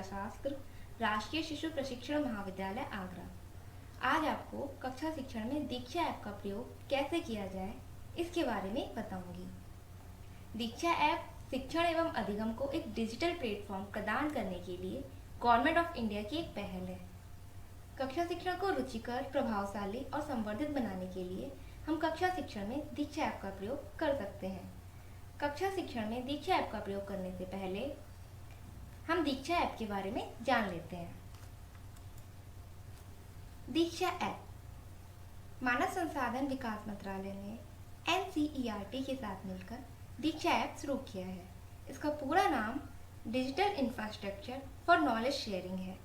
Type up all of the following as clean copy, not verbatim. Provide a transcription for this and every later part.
शास्त्र, राष्ट्रीय शिशु प्रशिक्षण महाविद्यालय आगरा। आज आपको कक्षा शिक्षण में दीक्षा ऐप का प्रयोग कैसे किया जाए इसके बारे में बताऊंगी। दीक्षा ऐप शिक्षण एवं अधिगम को एक डिजिटल प्लेटफॉर्म प्रदान करने के लिए गवर्नमेंट ऑफ इंडिया की एक पहल है। कक्षा शिक्षण को रुचिकर, प्रभावशाली और संवर्धित बनाने के लिए हम कक्षा शिक्षण में दीक्षा ऐप का प्रयोग कर सकते हैं। कक्षा शिक्षण में दीक्षा ऐप का प्रयोग करने से पहले हम दीक्षा ऐप के बारे में जान लेते हैं। दीक्षा ऐप मानव संसाधन विकास मंत्रालय ने NCERT के साथ मिलकर दीक्षा ऐप शुरू किया है। इसका पूरा नाम digital infrastructure for knowledge sharing है।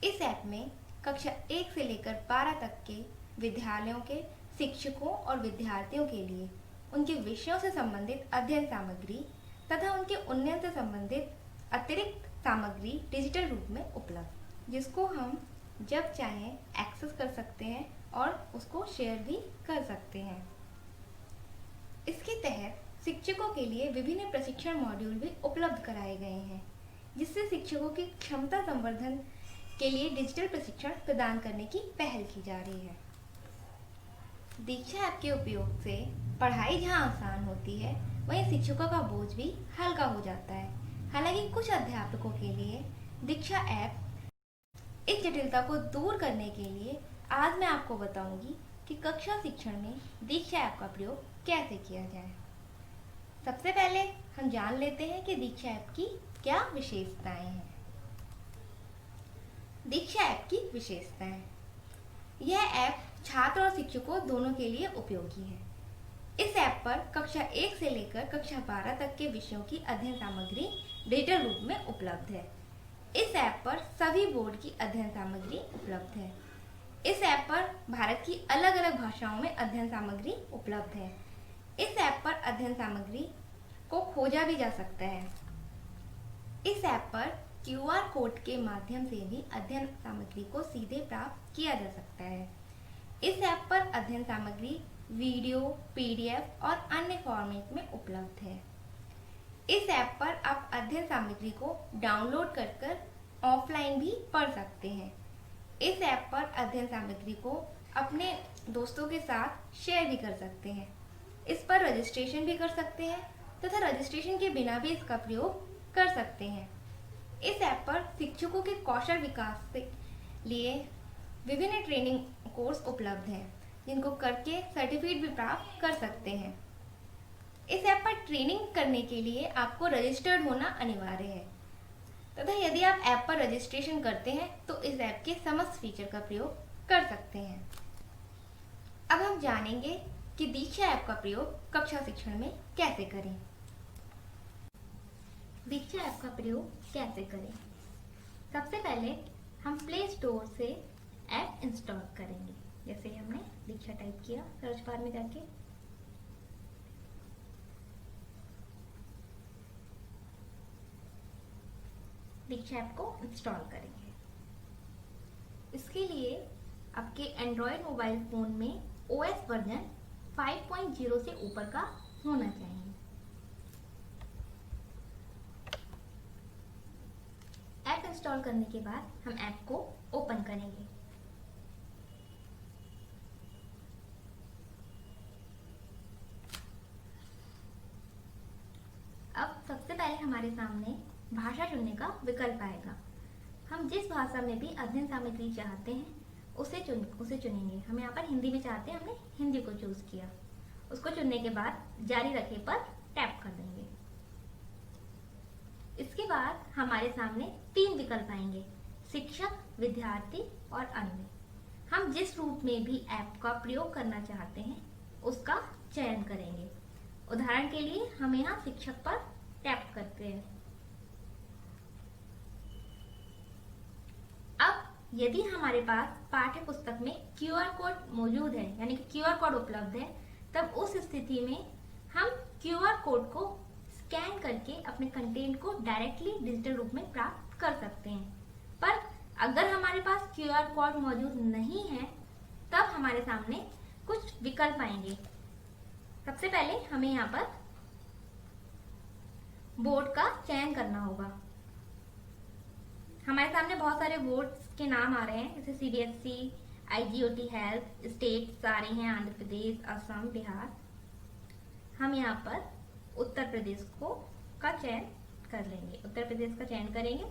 इस ऐप में कक्षा 1 से लेकर 12 तक के विद्यालयों के शिक्षकों और विद्यार्थियों के लिए उनके विषयों से संबंधित अध्ययन सामग्री तथा उनके उन्नयन से संबंधित अतिरिक्त सामग्री डिजिटल रूप में उपलब्ध, जिसको हम जब चाहें एक्सेस कर सकते हैं और उसको शेयर भी कर सकते हैं। इसके तहत शिक्षकों के लिए विभिन्न प्रशिक्षण मॉड्यूल भी उपलब्ध कराए गए हैं, जिससे शिक्षकों की क्षमता संवर्धन के लिए डिजिटल प्रशिक्षण प्रदान करने की पहल की जा रही है। दीक्षा ऐप के उपयोग से पढ़ाई जहां आसान होती है, वहीं शिक्षकों का बोझ भी हल्का हो जाता है। हालांकि कुछ अध्यापकों के लिए दीक्षा ऐप इस जटिलता को दूर करने के लिए आज मैं आपको बताऊंगी कि कक्षा शिक्षण में दीक्षा ऐप का प्रयोग कैसे किया जाए। सबसे पहले हम जान लेते हैं कि दीक्षा ऐप की क्या विशेषताएं हैं। दीक्षा ऐप की विशेषताएं: यह ऐप छात्र और शिक्षकों दोनों के लिए उपयोगी है। इस ऐप पर कक्षा 1 से लेकर कक्षा 12 तक के विषयों की अध्ययन सामग्री डिजिटल रूप में उपलब्ध है। इस ऐप पर सभी बोर्ड की अध्ययन सामग्री उपलब्ध है। इस ऐप पर भारत की अलग अलग भाषाओं में अध्ययन सामग्री उपलब्ध है। इस ऐप पर अध्ययन सामग्री को खोजा भी जा सकता है। इस ऐप पर QR कोड के माध्यम से भी अध्ययन सामग्री को सीधे प्राप्त किया जा सकता है। इस ऐप पर अध्ययन सामग्री वीडियो, PDF और अन्य फॉर्मेट में उपलब्ध है। इस ऐप पर आप अध्ययन सामग्री को डाउनलोड कर ऑफलाइन भी पढ़ सकते हैं। इस ऐप पर अध्ययन सामग्री को अपने दोस्तों के साथ शेयर भी कर सकते हैं। इस पर रजिस्ट्रेशन भी कर सकते हैं तथा रजिस्ट्रेशन के बिना भी इसका प्रयोग कर सकते हैं। इस ऐप पर शिक्षकों के कौशल विकास के लिए विभिन्न ट्रेनिंग कोर्स उपलब्ध हैं, जिनको करके सर्टिफिकेट भी प्राप्त कर सकते हैं। इस ऐप पर ट्रेनिंग करने के लिए आपको रजिस्टर्ड होना अनिवार्य है तथा यदि आप ऐप पर रजिस्ट्रेशन करते हैं तो इस ऐप के समस्त फीचर का प्रयोग कर सकते हैं। अब हम जानेंगे कि दीक्षा ऐप का प्रयोग कक्षा शिक्षण में कैसे करें। दीक्षा ऐप का प्रयोग कैसे करें? सबसे पहले हम प्ले स्टोर से ऐप इंस्टॉल करेंगे। जैसे हमने दीक्षा टाइप किया सर्च बार में जाके, दीक्षा ऐप को इंस्टॉल करेंगे। इसके लिए आपके एंड्रॉयड मोबाइल फोन में OS वर्जन 5.0 से ऊपर का होना चाहिए। ऐप इंस्टॉल करने के बाद हम ऐप को ओपन करेंगे। अब सबसे पहले हमारे सामने भाषा चुनने का विकल्प आएगा। हम जिस भाषा में भी अध्ययन सामग्री चाहते हैं उसे चुनेंगे। हम यहाँ पर हिंदी में चाहते हैं, हमने हिंदी को चूज किया। उसको चुनने के बाद जारी रखे पर टैप कर देंगे। इसके बाद हमारे सामने 3 विकल्प आएंगे: शिक्षक, विद्यार्थी और अन्य। हम जिस रूप में भी ऐप का प्रयोग करना चाहते हैं उसका चयन करेंगे। उदाहरण के लिए हम यहाँ शिक्षक पर टैप करते हैं। अब यदि हमारे पास पाठ्य पुस्तक में QR कोड मौजूद है, यानी कि QR कोड उपलब्ध है, तब उस स्थिति में हम QR कोड को स्कैन करके अपने कंटेंट को डायरेक्टली डिजिटल रूप में प्राप्त कर सकते हैं। पर अगर हमारे पास QR कोड मौजूद नहीं है तब हमारे सामने कुछ विकल्प आएंगे। सबसे पहले हमें यहाँ पर बोर्ड का चयन करना होगा। हमारे सामने बहुत सारे बोर्ड्स के नाम आ रहे हैं, जैसे CBSE, IGOT हेल्थ, स्टेट्स आ रही हैं, आंध्र प्रदेश, असम, बिहार। हम यहाँ पर उत्तर प्रदेश का चयन कर लेंगे, उत्तर प्रदेश का चयन करेंगे।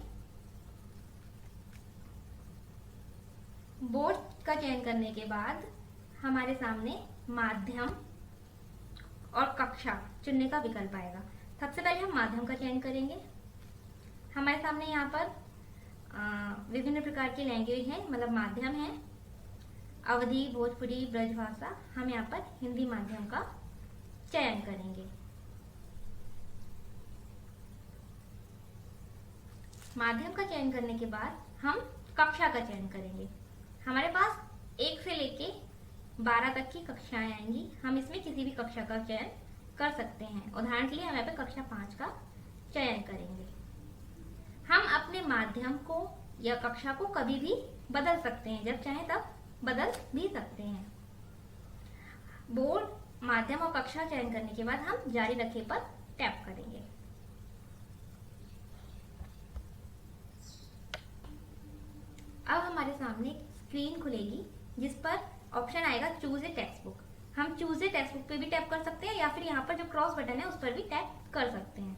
बोर्ड का चयन करने के बाद हमारे सामने माध्यम और कक्षा चुनने का विकल्प आएगा। सबसे पहले हम माध्यम का चयन करेंगे। हमारे सामने यहाँ पर विभिन्न प्रकार की लैंग्वेज है, मतलब माध्यम है, अवधी, भोजपुरी, ब्रजभाषा। हम यहाँ पर हिंदी माध्यम का चयन करेंगे। माध्यम का चयन करने के बाद हम कक्षा का चयन करेंगे। हमारे पास 1 से लेके 12 तक की कक्षाएं आएंगी। हम इसमें किसी भी कक्षा का चयन कर सकते हैं। उदाहरण के लिए हम यहाँ पे कक्षा 5 का चयन करेंगे। हम अपने माध्यम को या कक्षा को कभी भी बदल सकते हैं, जब चाहे तब बदल भी सकते हैं। बोर्ड, माध्यम और कक्षा चयन करने के बाद हम जारी रखें पर टैप करेंगे। अब हमारे सामने स्क्रीन खुलेगी जिस पर ऑप्शन आएगा चूज ए टेक्स्ट बुक। हम चूज ए टेक्स्ट बुक पे भी टैप कर सकते हैं या फिर यहाँ पर जो क्रॉस बटन है उस पर भी टैप कर सकते हैं।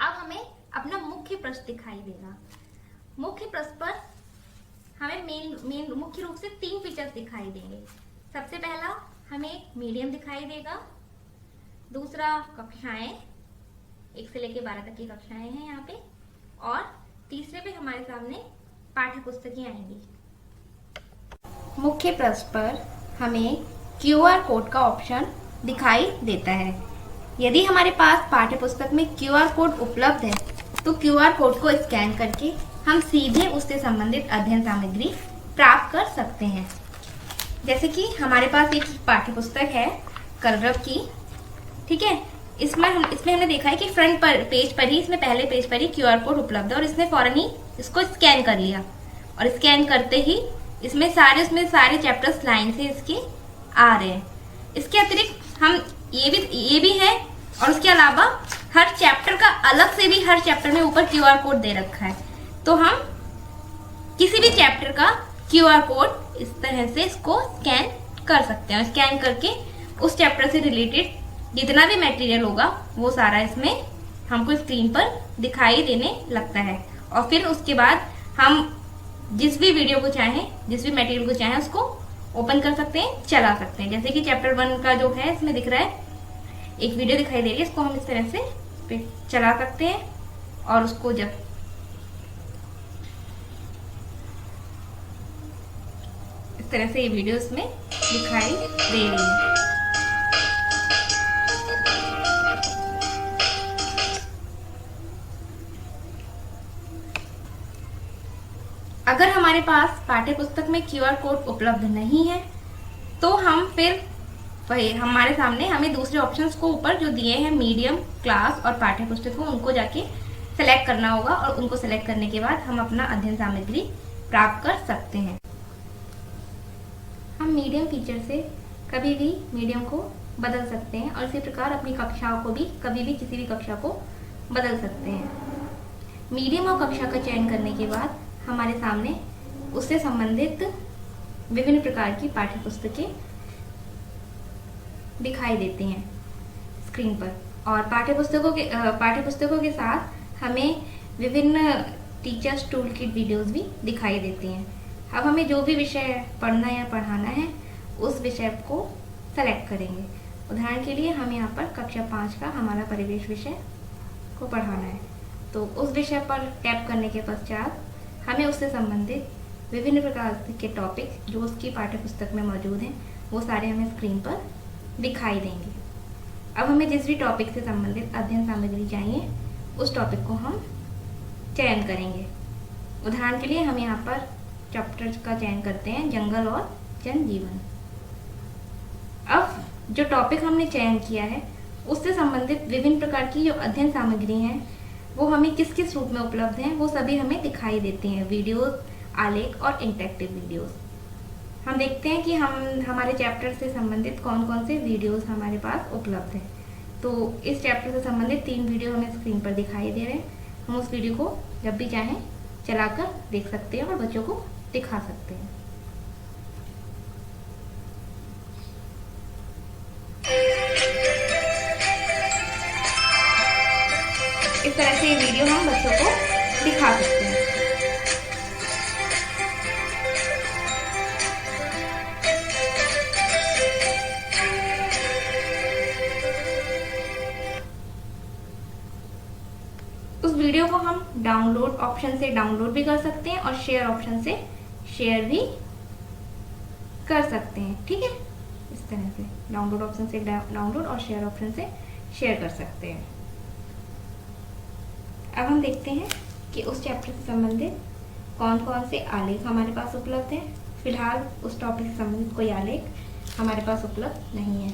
अब हमें अपना मुख्य पृष्ठ दिखाई देगा। मुख्य पृष्ठ पर हमें मेन मुख्य रूप से 3 फीचर्स दिखाई देंगे। सबसे पहला हमें मीडियम दिखाई देगा, दूसरा कक्षाएं 1 से लेकर 12 तक की कक्षाएं हैं यहाँ पे, और तीसरे पे हमारे सामने पाठ्य पुस्तकें आएंगी। मुख्य पृष्ठ पर हमें QR कोड का ऑप्शन दिखाई देता है। यदि हमारे पास पाठ्य पुस्तक में QR कोड उपलब्ध है तो QR कोड को स्कैन करके हम सीधे उससे संबंधित अध्ययन सामग्री प्राप्त कर सकते हैं। जैसे कि हमारे पास एक पाठ्य पुस्तक है कलरव की, ठीक है। इसमें हमने देखा है कि फ्रंट पर पेज पर ही, इसमें पहले पेज पर ही QR कोड उपलब्ध है और इसने फौरन ही इसको स्कैन कर लिया, और स्कैन करते ही इसमें सारे चैप्टर्स लाइन से इसके आ रहे हैं। इसके अतिरिक्त हम ये भी है, और उसके अलावा हर चैप्टर का अलग से भी हर चैप्टर में ऊपर QR कोड दे रखा है। तो हम किसी भी चैप्टर का QR कोड इस तरह से इसको स्कैन कर सकते हैं। स्कैन करके उस चैप्टर से रिलेटेड जितना भी मटेरियल होगा वो सारा इसमें हमको स्क्रीन पर दिखाई देने लगता है। और फिर उसके बाद हम जिस भी वीडियो को चाहें, जिस भी मटेरियल को चाहें उसको ओपन कर सकते हैं, चला सकते हैं। जैसे कि चैप्टर 1 का जो है इसमें दिख रहा है, एक वीडियो दिखाई दे रही है, इसको हम इस तरह से चला सकते हैं और उसको जब इस तरह से ये वीडियो इसमें दिखाई दे रही है। अगर हमारे पास पाठ्य पुस्तक में QR कोड उपलब्ध नहीं है तो हम फिर वही हमारे सामने हमें दूसरे ऑप्शंस को ऊपर जो दिए हैं मीडियम, क्लास और पाठ्य पुस्तकों, उनको जाके सेलेक्ट करना होगा, और उनको सेलेक्ट करने के बाद हम अपना अध्ययन सामग्री प्राप्त कर सकते हैं। हम मीडियम फीचर से कभी भी मीडियम को बदल सकते हैं और इसी प्रकार अपनी कक्षाओं को भी कभी भी किसी भी कक्षा को बदल सकते हैं। मीडियम और कक्षा का चयन करने के बाद हमारे सामने उससे संबंधित विभिन्न प्रकार की पाठ्य पुस्तकें दिखाई देती हैं स्क्रीन पर, और पाठ्य पुस्तकों के साथ हमें विभिन्न टीचर्स टूल किट वीडियोस भी दिखाई देती हैं। अब हमें जो भी विषय पढ़ना या पढ़ाना है उस विषय को सेलेक्ट करेंगे। उदाहरण के लिए हम यहाँ पर कक्षा 5 का हमारा परिवेश विषय को पढ़ाना है, तो उस विषय पर टैप करने के पश्चात हमें उससे संबंधित विभिन्न प्रकार के टॉपिक जो उसकी पाठ्य पुस्तक में मौजूद हैं वो सारे हमें स्क्रीन पर दिखाई देंगे। अब हमें जिस भी टॉपिक से संबंधित अध्ययन सामग्री चाहिए उस टॉपिक को हम चयन करेंगे। उदाहरण के लिए हम यहाँ पर चैप्टर का चयन करते हैं जंगल और जनजीवन। अब जो टॉपिक हमने चयन किया है उससे संबंधित विभिन्न प्रकार की जो अध्ययन सामग्री हैं वो हमें किस किस रूप में उपलब्ध हैं वो सभी हमें दिखाई देती हैं, वीडियोस, आलेख और इंटरेक्टिव वीडियोस। हम देखते हैं कि हमारे चैप्टर से संबंधित कौन कौन से वीडियोस हमारे पास उपलब्ध हैं। तो इस चैप्टर से संबंधित 3 वीडियो हमें स्क्रीन पर दिखाई दे रहे हैं। हम उस वीडियो को जब भी चाहें चलाकर देख सकते हैं और बच्चों को दिखा सकते हैं। इस तरह से ये वीडियो हम बच्चों को दिखा सकते हैं। उस वीडियो को हम डाउनलोड ऑप्शन से डाउनलोड भी कर सकते हैं और शेयर ऑप्शन से शेयर भी कर सकते हैं। ठीक है, इस तरह से डाउनलोड ऑप्शन से डाउनलोड और शेयर ऑप्शन से शेयर कर सकते हैं। अब हम देखते हैं कि उस चैप्टर से संबंधित कौन कौन से आलेख हमारे पास उपलब्ध हैं। फिलहाल उस टॉपिक से संबंधित कोई आलेख हमारे पास उपलब्ध नहीं है।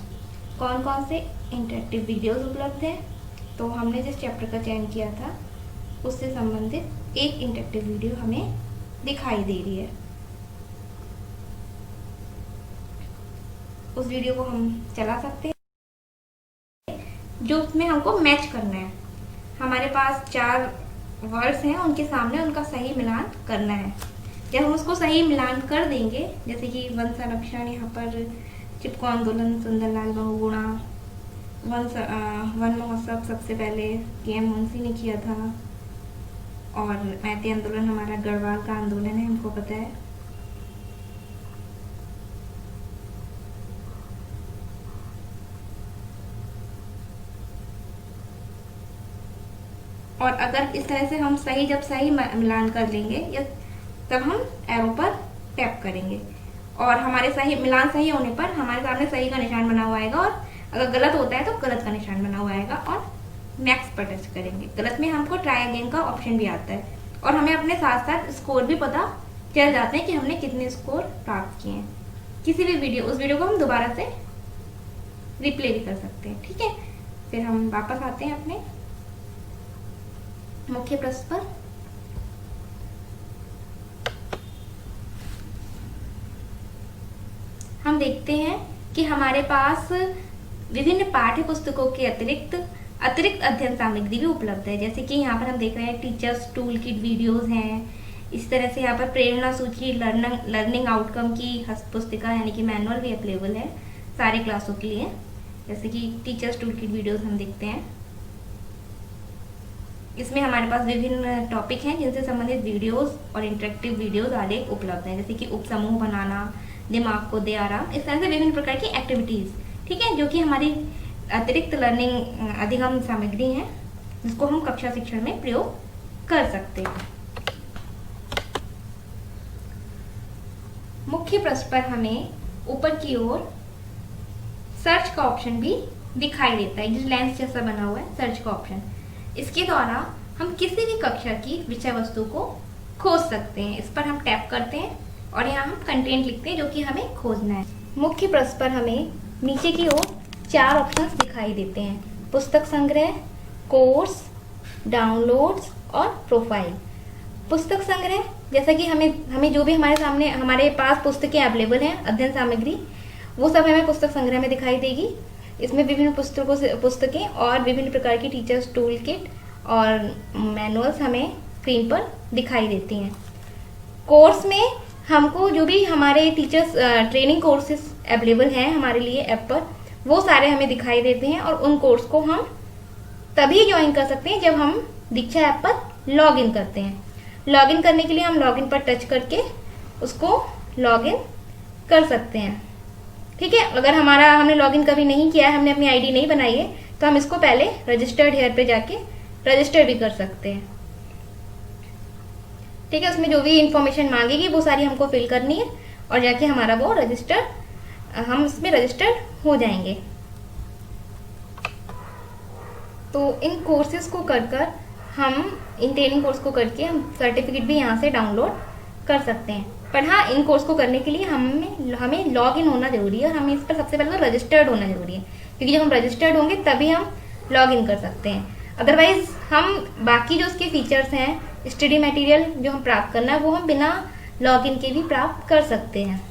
कौन कौन से इंटरेक्टिव वीडियोस उपलब्ध हैं, तो हमने जिस चैप्टर का चयन किया था उससे संबंधित एक इंटरेक्टिव वीडियो हमें दिखाई दे रही है। उस वीडियो को हम चला सकते हैं, जो उसमें हमको मैच करना है। हमारे पास 4 वर्ड्स हैं, उनके सामने उनका सही मिलान करना है। जब हम उसको सही मिलान कर देंगे, जैसे कि वन संरक्षण, यहाँ पर चिपको आंदोलन, सुंदरलाल बहुगुणा, वन महोत्सव सबसे पहले के.एम. मुंशी ने किया था, और मैती आंदोलन हमारा गढ़वाल का आंदोलन है, हमको पता है। और अगर इस तरह से हम जब सही मिलान कर लेंगे, या तब हम एरो पर टैप करेंगे और हमारे मिलान सही होने पर हमारे सामने सही का निशान बना हुआ आएगा, और अगर गलत होता है तो गलत का निशान बना हुआ आएगा, और नेक्स्ट पर टच करेंगे। गलत में हमको ट्राई अगेन का ऑप्शन भी आता है, और हमें अपने साथ साथ स्कोर भी पता चल जाते हैं कि हमने कितने स्कोर प्राप्त किए हैं। किसी भी उस वीडियो को हम दोबारा से रिप्ले भी कर सकते हैं। ठीक है, फिर हम वापस आते हैं अपने मुख्य पृष्ठ पर। हम देखते हैं कि हमारे पास विभिन्न पाठ्य पुस्तकों के अतिरिक्त अध्ययन सामग्री भी उपलब्ध है। जैसे कि यहाँ पर हम देख रहे हैं टीचर्स टूल किट वीडियोस हैं। इस तरह से यहाँ पर प्रेरणा सूची, लर्निंग आउटकम की हस्त पुस्तिका यानी कि मैनुअल भी अवेलेबल है सारे क्लासों के लिए। जैसे कि टीचर्स टूल किट वीडियोस हम देखते हैं, इसमें हमारे पास विभिन्न टॉपिक हैं जिनसे संबंधित वीडियोस और इंटरेक्टिव वीडियोस आलेख उपलब्ध हैं। जैसे कि उपसमूह बनाना, दिमाग को दे आराम, इस तरह से विभिन्न प्रकार की एक्टिविटीज, ठीक है, जो कि हमारी अतिरिक्त लर्निंग अधिगम सामग्री है, जिसको हम कक्षा शिक्षण में प्रयोग कर सकते हैं। मुख्य पृष्ठ पर हमें ऊपर की ओर सर्च का ऑप्शन भी दिखाई देता है, जो लेंस जैसा बना हुआ है, सर्च का ऑप्शन। इसके द्वारा हम किसी भी कक्षा की विषय वस्तु को खोज सकते हैं। इस पर हम टैप करते हैं और यहाँ हम कंटेंट लिखते हैं जो कि हमें खोजना है। मुख्य पृष्ठ पर हमें नीचे की ओर 4 ऑप्शंस दिखाई देते हैं: पुस्तक संग्रह, कोर्स, डाउनलोड्स और प्रोफाइल। पुस्तक संग्रह, जैसा कि हमें जो भी हमारे पास पुस्तकें अवेलेबल हैं, अध्ययन सामग्री, वो सब हमें पुस्तक संग्रह में दिखाई देगी। इसमें विभिन्न पुस्तकें और विभिन्न प्रकार की टीचर्स टूल किट और मैनुअल्स हमें स्क्रीन पर दिखाई देती हैं। कोर्स में हमको जो भी हमारे टीचर्स ट्रेनिंग कोर्सेज अवेलेबल हैं हमारे लिए ऐप पर, वो सारे हमें दिखाई देते हैं, और उन कोर्स को हम तभी ज्वाइन कर सकते हैं जब हम दीक्षा ऐप पर लॉग इन करते हैं। लॉग इन करने के लिए हम लॉग इन पर टच करके उसको लॉग इन कर सकते हैं। ठीक है, अगर हमने लॉग इन कभी नहीं किया है, हमने अपनी आईडी नहीं बनाई है, तो हम इसको पहले रजिस्टर्ड हेयर पे जाके रजिस्टर भी कर सकते हैं। ठीक है, उसमें जो भी इंफॉर्मेशन मांगेगी वो सारी हमको फिल करनी है, और जाके हमारा वो हम इसमें रजिस्टर्ड हो जाएंगे। तो इन कोर्सेज को कर इन ट्रेनिंग कोर्स को करके हम सर्टिफिकेट भी यहाँ से डाउनलोड कर सकते हैं। पर हाँ, इन कोर्स को करने के लिए हमें लॉग इन होना जरूरी है, और हमें इस पर सबसे पहले रजिस्टर्ड होना जरूरी है, क्योंकि जब हम रजिस्टर्ड होंगे तभी हम लॉग इन कर सकते हैं। अदरवाइज हम बाकी जो उसके फीचर्स हैं, स्टडी मटेरियल जो हम प्राप्त करना है, वो हम बिना लॉग इन के भी प्राप्त कर सकते हैं।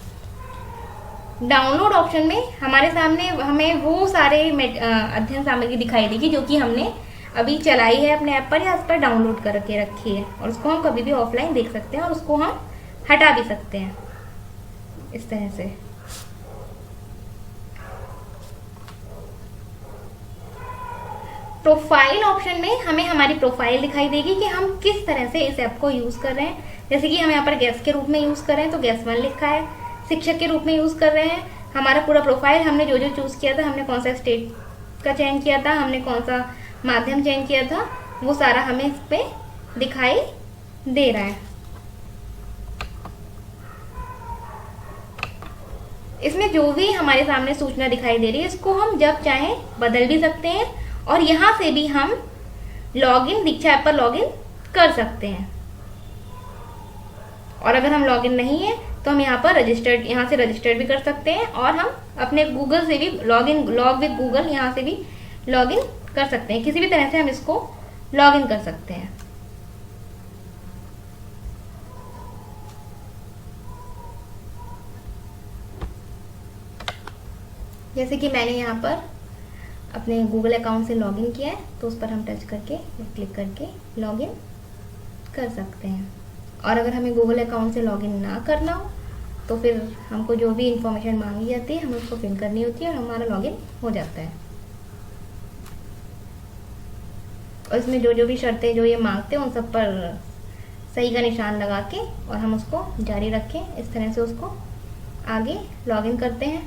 डाउनलोड ऑप्शन में हमारे सामने हमें वो सारे अध्ययन सामग्री दिखाई देगी जो कि हमने अभी चलाई है अपने ऐप पर या उस पर डाउनलोड करके रखी है, और उसको हम कभी भी ऑफलाइन देख सकते हैं और उसको हम हटा भी सकते हैं इस तरह से। प्रोफाइल ऑप्शन में हमें हमारी प्रोफाइल दिखाई देगी कि हम किस तरह से इस ऐप को यूज़ कर रहे हैं। जैसे कि हम यहाँ पर गेस्ट के रूप में यूज़ कर रहे हैं तो गेस्ट 1 लिखा है, शिक्षक के रूप में यूज़ कर रहे हैं, हमारा पूरा प्रोफाइल हमने जो जो चूज़ किया था, हमने कौन सा स्टेट का चयन किया था, हमने कौन सा माध्यम चयन किया था, वो सारा हमें इस पर दिखाई दे रहा है। इसमें जो भी हमारे सामने सूचना दिखाई दे रही है इसको हम जब चाहें बदल भी सकते हैं, और यहाँ से भी हम लॉगिन दीक्षा ऐप पर लॉगिन कर सकते हैं। और अगर हम लॉगिन नहीं है तो हम यहाँ से रजिस्टर्ड भी कर सकते हैं, और हम अपने गूगल से भी लॉग विद गूगल यहाँ से भी लॉगिन कर सकते हैं। किसी भी तरह से हम इसको लॉगिन कर सकते हैं। जैसे कि मैंने यहाँ पर अपने गूगल अकाउंट से लॉगिन किया है, तो उस पर हम टच करके या क्लिक करके लॉगिन कर सकते हैं। और अगर हमें गूगल अकाउंट से लॉगिन ना करना हो तो फिर हमको जो भी इंफॉर्मेशन मांगी जाती है हमें उसको फिल करनी होती है और हमारा लॉगिन हो जाता है। और इसमें जो जो भी शर्तें जो ये मांगते हैं उन सब पर सही का निशान लगा के और हम उसको जारी रखें, इस तरह से उसको आगे लॉगिन करते हैं।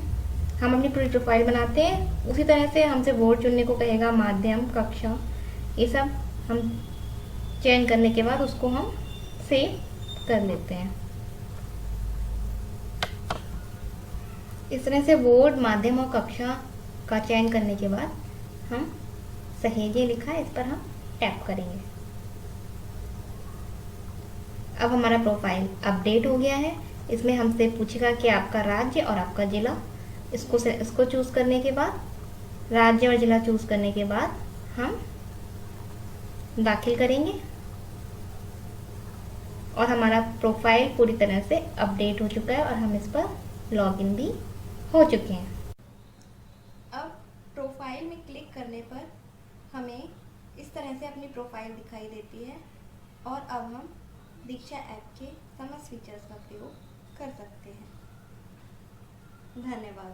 हम अपनी पूरी प्रोफाइल बनाते हैं, उसी तरह से हमसे बोर्ड चुनने को कहेगा, माध्यम, कक्षा, ये सब हम चयन करने के बाद उसको हम सेव कर लेते हैं। इस तरह से बोर्ड, माध्यम और कक्षा का चयन करने के बाद हम सहेजे लिखा है, इस पर हम टैप करेंगे। अब हमारा प्रोफाइल अपडेट हो गया है। इसमें हमसे पूछेगा कि आपका राज्य और आपका जिला, इसको चूज़ करने के बाद, राज्य और जिला चूज़ करने के बाद हम दाखिल करेंगे और हमारा प्रोफाइल पूरी तरह से अपडेट हो चुका है और हम इस पर लॉगिन भी हो चुके हैं। अब प्रोफाइल में क्लिक करने पर हमें इस तरह से अपनी प्रोफाइल दिखाई देती है, और अब हम दीक्षा ऐप के समस्त फीचर्स का प्रयोग कर सकते हैं। धन्यवाद।